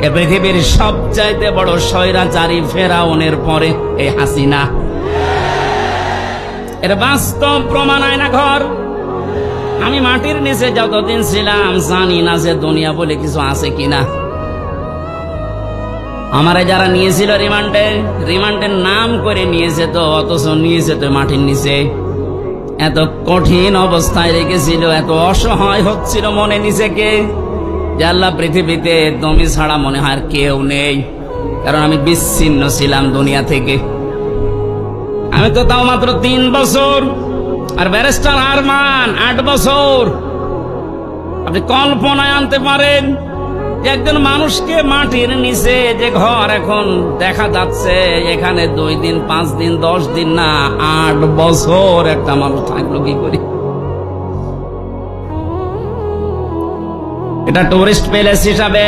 এ পৃথিবীর সবচাইতে বড় স্বৈরাচারী ফেরাউনের পরে এই হাসিনা। এর বাস্তব প্রমাণ আয়না ঘর। আমি মাটির নিচে যতদিন ছিলাম জানি না যে দুনিয়া বলে কিছু আছে কিনা। আমারে যারা নিয়েছিল রিমান্ডের নাম করে নিয়েছে তো, অথচ নিয়েছে তো মাটির নিচে। এত কঠিন অবস্থায় রেখেছিল, এত অসহায় হচ্ছিল মনে নিজেকে যে আল্লাহ পৃথিবীতে তুমি ছাড়া মনে হয় আর কেউ নেই। কারণ আমি বিচ্ছিন্ন ছিলাম দুনিয়া থেকে। আমি তো তাও মাত্র 3 বছর, আর ব্যারিস্টার আরমান 8 বছর। আপনি কল্পনায় আনতে পারেন যে একজন মানুষকে মাটির নিচে যে ঘর এখন দেখা যাচ্ছে, এখানে 2 দিন 5 দিন 10 দিন না 8 বছর একটা মানুষ থাকলো কি করে? এটা টুরিস্ট প্লেস হিসাবে